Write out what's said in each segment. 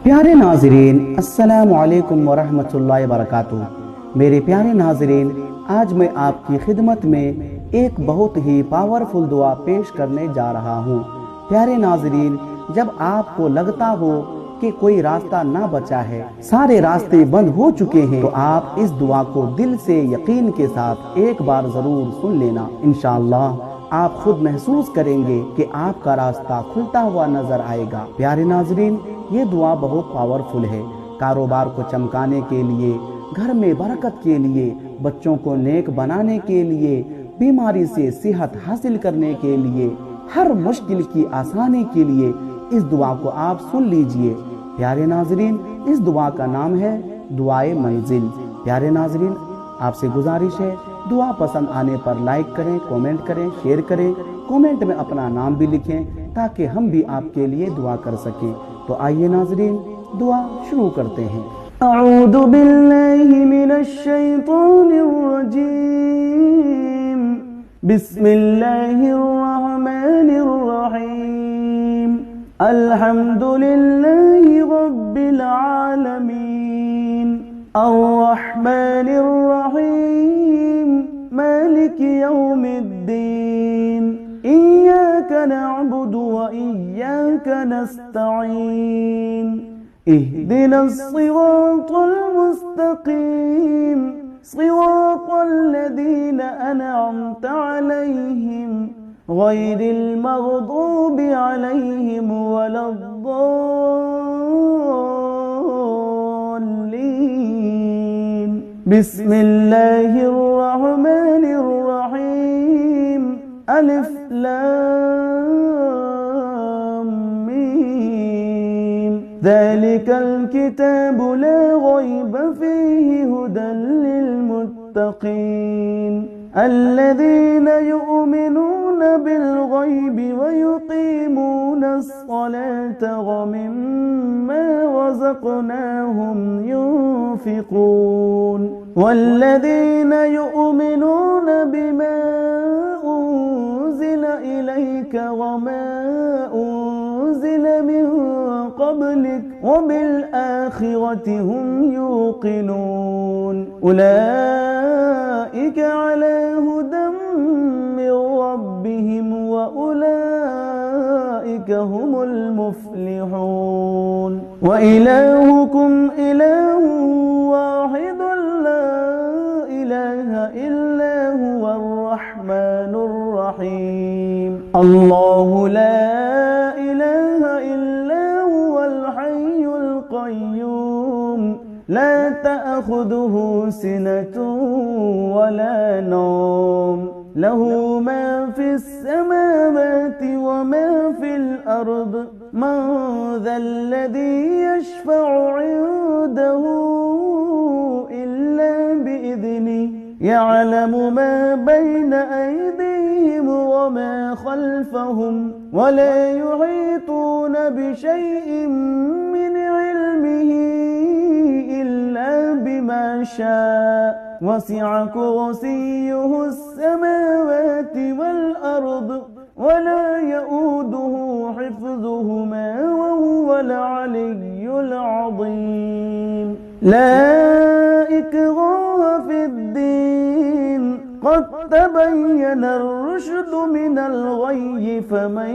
प्यारे नाज़रीन, अस्सलामु अलैकुम वरहमतुल्लाहि वबरकातुहू। मेरे प्यारे नाज़रीन, आज मैं आपकी खिदमत में एक बहुत ही पावरफुल दुआ पेश करने जा रहा हूँ। प्यारे नाज़रीन, जब आपको लगता हो कि कोई रास्ता ना बचा है, सारे रास्ते बंद हो चुके हैं, तो आप इस दुआ को दिल से यकीन के साथ एक बार जरूर सुन लेना। इंशाअल्लाह आप खुद महसूस करेंगे कि आपका रास्ता खुलता हुआ नजर आएगा। प्यारे नाज़रीन, ये दुआ बहुत पावरफुल है। कारोबार को चमकाने के लिए, घर में बरकत के लिए, बच्चों को नेक बनाने के लिए, बीमारी से सेहत हासिल करने के लिए, हर मुश्किल की आसानी के लिए इस दुआ को आप सुन लीजिए। प्यारे नाज़रीन, इस दुआ का नाम है दुआए मंजिल। प्यारे नाज़रीन, आपसे गुजारिश है, दुआ पसंद आने पर लाइक करें, कमेंट करें, शेयर करें। कमेंट में अपना नाम भी लिखें ताकि हम भी आपके लिए दुआ कर सकें। तो आइए नाज़रीन, दुआ शुरू करते हैं। अऊज़ु बिल्लाहि मिनश शैतानिर रजीम। बिस्मिल्लाहिर रहमानिर रहीम। अल्हम्दुलिल्लाहि रब्बिल आलमीन। अर्रहमानिर रहीम। मालिकि यौमिद्दीन। इय्याका नअबुदु व इय्याका नस्तईन। इहदिनस सिरातल मुस्तकीम। सिरातल लज़ीना अनअमता अलैहिम गैरिल मग़दूबि अलैहिम वलद्दॉल्लीन। बिस्मिल्लाहिर रहमानिर रहीम। अलिफ लाम मीम। ज़ालिकल किताबु ला रैब फीहि हुदल लिलमुत्तक़ीन الذين يؤمنون بالغيب ويقيمون الصلاة ومما رزقناهم ينفقون والذين يؤمنون بما أنزل إليك وما أنزل من قبلك وبالآخرة هم يوقنون أولئك على هدى من ربهم وأولئك هم المفلحون وإلهكم إله واحد لا إله إلا هو الرحمن الرحيم الله لا إله إلا هو الحي القيوم لا تأخذه سنة ولا نوم له ما في السماوات وما في الأرض من ذا الذي يشفع عنده إلا بإذنه يعلم ما بين أيديهم وما خلفهم ولا يحيطون بشيء من علمه إلا بما شاء وسع كرسيه السماوات والأرض ولا يؤوده حفظهما وهو العلي العظيم لا إكراه في الدين قد تبين الرشد من الغي فمن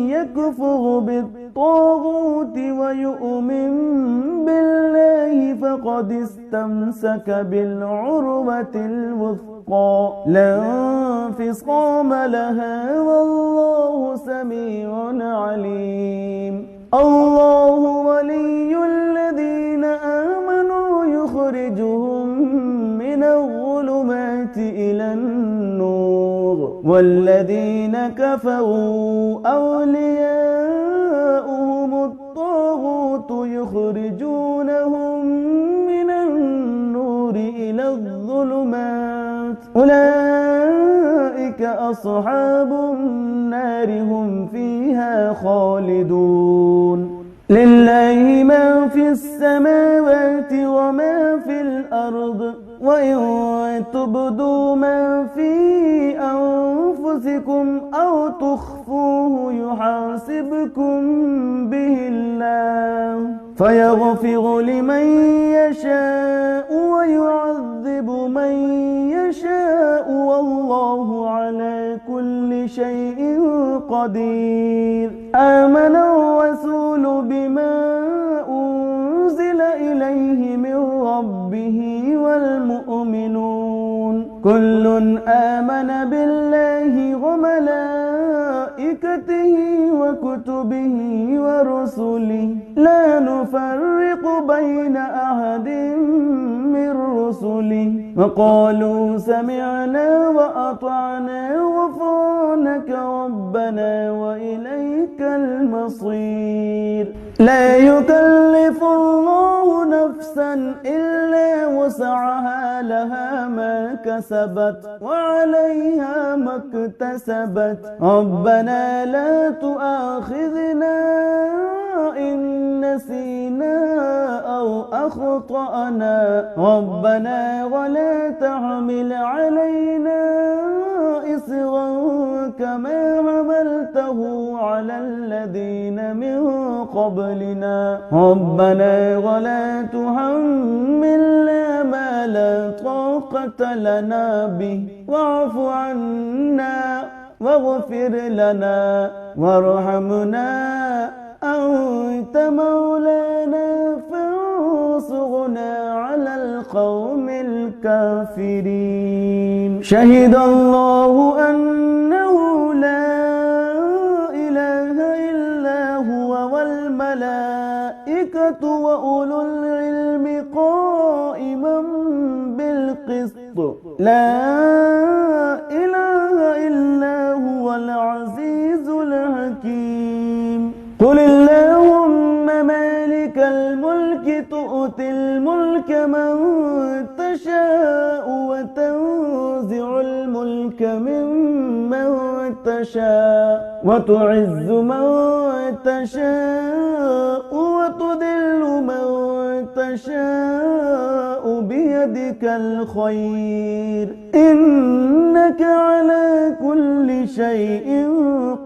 يكفر بالطاغوت ويؤمن بالله فقد استمسك بالعروة الوثقى لا انفصام لها والله سميع عليم الله ولي الذين آمنوا يخرجهم من الظلمات إلى النور والذين كفروا أولياؤهم الطاغوت يخرجونهم من النور إلى الظلمات أولئك أصحاب النار هم فيها خالدون لله ما في السماوات وما في الأرض وإن تبدوا ما في أنفسكم أو تخفوه يحاسبكم به الله فيغفر لمن يشاء ويعذب من يشاء والله على كل شيء قدير. آمن الرسول بما أنزل إليه من ربه والمؤمنون كل آمن بالله وملائكته وكتبه ورسله لا نفرق بين أحد من رسله وقالوا سمعنا وأطعنا غفرانك ربنا وإليك المصير. لا يكلف الله نفسا إلا وسعها لها ما كسبت وعليها ما اكتسبت ربنا لا تؤاخذنا إن نسينا أو أخطأنا ربنا ولا تحمل علينا إصرا كما حملته على الذين من قبلنا ربنا ولا تحملنا ما لا طاقة لنا به واعف عنا واغفر لنا وارحمنا أنت مولانا فانصرنا على القوم الكافرين. شهد الله أنه لا إله إلا هو والملائكة وأولو العلم قائما بالقسط لا إله إلا هو العزيز الحكيم. قل اللهم مالك الملك تؤتي الملك من تشاء وتنزع الملك ممن تشاء وتعز من تشاء وتذل من تشاء بيدك الخير إنك على كل شيء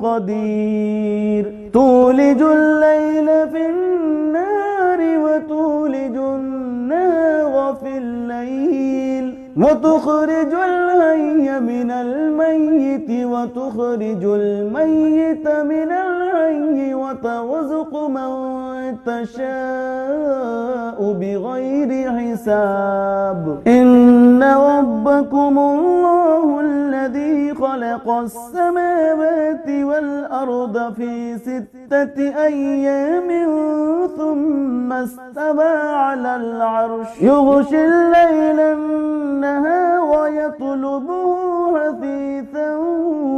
قدير. تولج الليل في النهار وتولج النهار في الليل وتخرج الحي من الميت وتخرج الميت من الحي وترزق من تشاء بغير حساب. إن ربكم الله الذي خلق السماوات والأرض في 6 أيام ثم استوى على العرش يغشي الليل النهار يطلبه حثيثا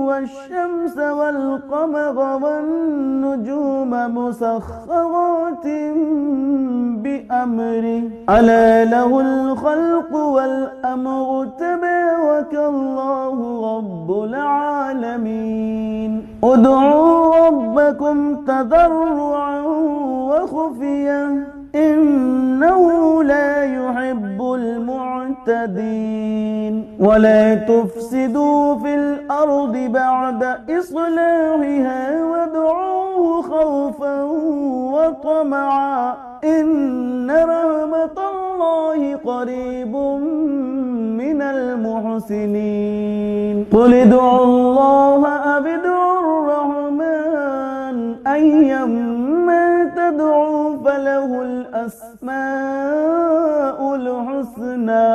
والشمس والقمر والنجوم مسخرات بأمره ألا له الخلق والأمر تبارك الله رب العالمين. ادعوا ربكم تضرعا وخفيا إنه لا يحب المعتدين. ولا تفسدوا في الأرض بعد إصلاحها وادعوه خوفا وطمعا إن رحمة الله قريب من المحسنين. قل ادعوا الله أو ادعوا الرحمن أيما تدعوا فله الأسماء الحسنى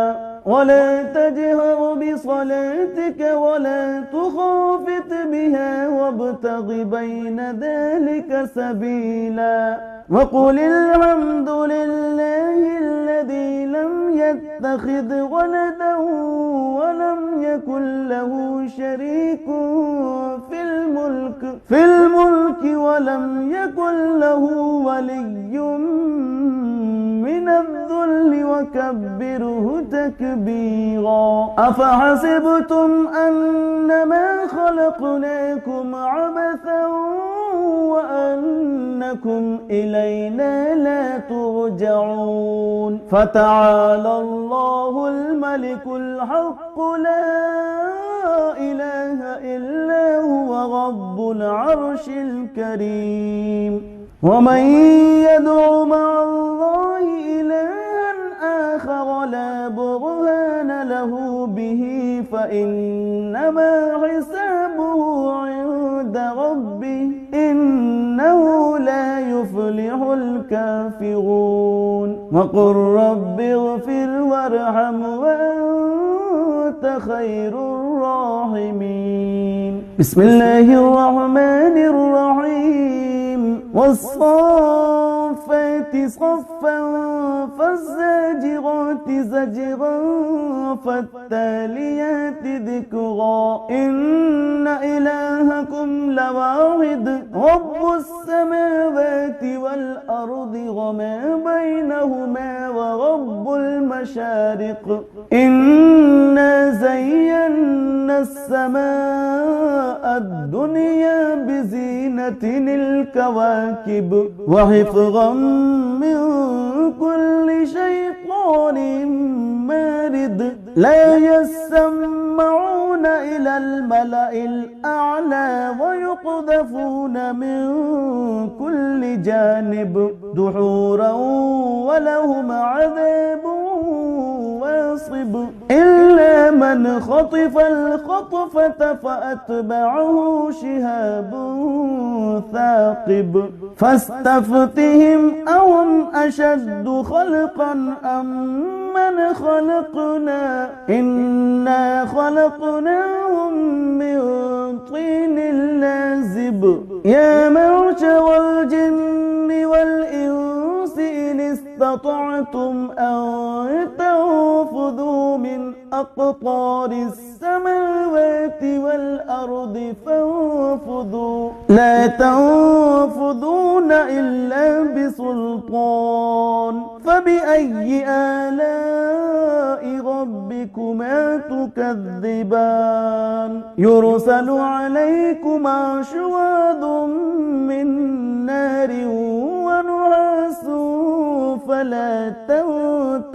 ولا تجهر بصلاتك ولا تخافت بها وابتغ بين ذلك سبيلا. وقل الحمد لله الذي لم يتخذ ولدا ولم يكن له شريك في الملك ولم يكن له ولي من الذل وكبره تكبيرا. أفحسبتم أنما خلقناكم عبثا وأنكم إلينا لا ترجعون. فتعالى الله الملك الحق لا إله إلا هو رب العرش الكريم. ومن يدع مع الله إلها آخر لا برهان له به فإنما حسابه عند ربه إنه لا يفلح الكافرون وقل رب اغفر وارحم وأنت خير الراحمين بسم الله الرحمن الرحيم والصافات صفا فالزاجرات زجرا فالتاليات ذكرا إن إلهكم لواحد رب السماوات والأرض وما بينهما ورب المشارق إنا زينا السماء الدنيا بزينة الكواكب وحفظا من كل شيطان مارد لا يسمعون إلى الملأ الأعلى ويقذفون من كل جانب دحورا ولهم عذاب واصب إلا من خطف الخطفة فأتبعه شهاب ثاقب فاستفتهم أهم أشد خلقا أم من خلقنا إنا خلقناهم من طين لازب يا معشر الجن والإنس إن استطعتم أن تنفذوا من أقطار السماوات والأرض فانفذوا لا تنفذون إلا بسلطان فبأي آلاء ربكما تكذبان يرسل عليكما شواظ من نار ونحاس فلا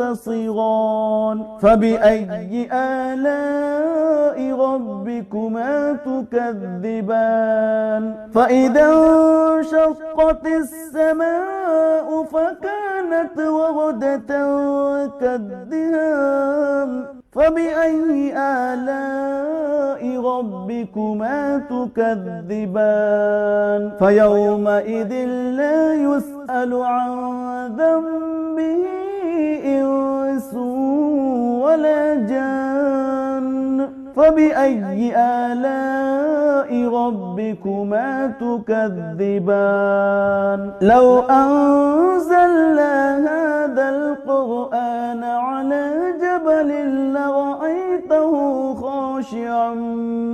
تنتصران فبأي آلاء ربكما تكذبان فإذا انشقت السماء فكانت وردة كالدهان فبأي آلاء ربكما تكذبان فيومئذ لا يسأل عن ذنبه إنس ولا جان فبأي آلاء ربكما تكذبان لو أنزلنا هذا القرآن على جبل لرأيته خاشعا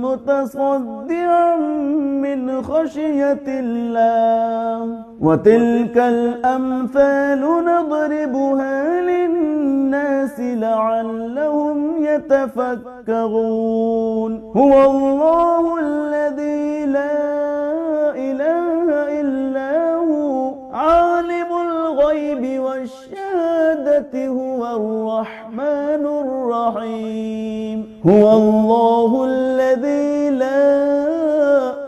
متصدعا من خشية الله وتلك الأمثال نضربها للناس لعلهم يتفكرون هو الله الذي لا إله إلا هو عالم الغيب والشهادة هو الرحمن الرحيم هو الله الذي لا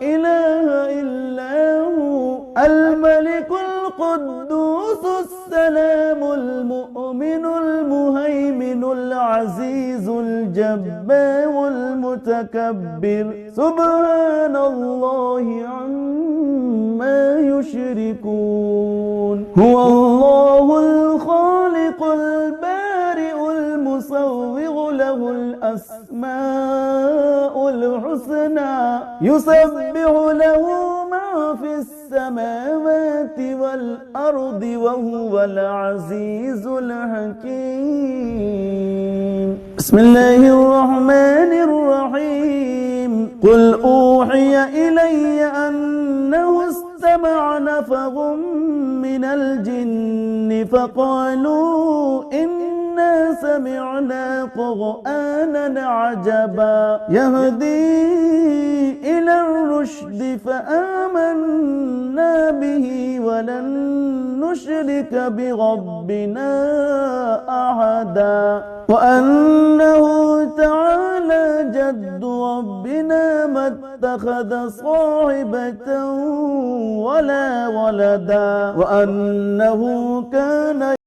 إله إلا هو الملك القدوس السلام المؤمن المهيمن العزيز الجبار المتكبر سبحان الله عما يشركون هو الله الخالق البارئ المصور له الأسماء الحسنى يسبح له ما في السماوات والأرض وهو العزيز الحكيم بسم الله الرحمن الرحيم قل أوحي إلي أنه استمع نفر من الجن فقالوا إنا إنا سمعنا قرآنا عجبا يهدي إلى الرشد فآمنا به ولن نشرك بربنا أحدا وأنه تعالى جد ربنا ما اتخذ صاحبة ولا ولدا وأنه كان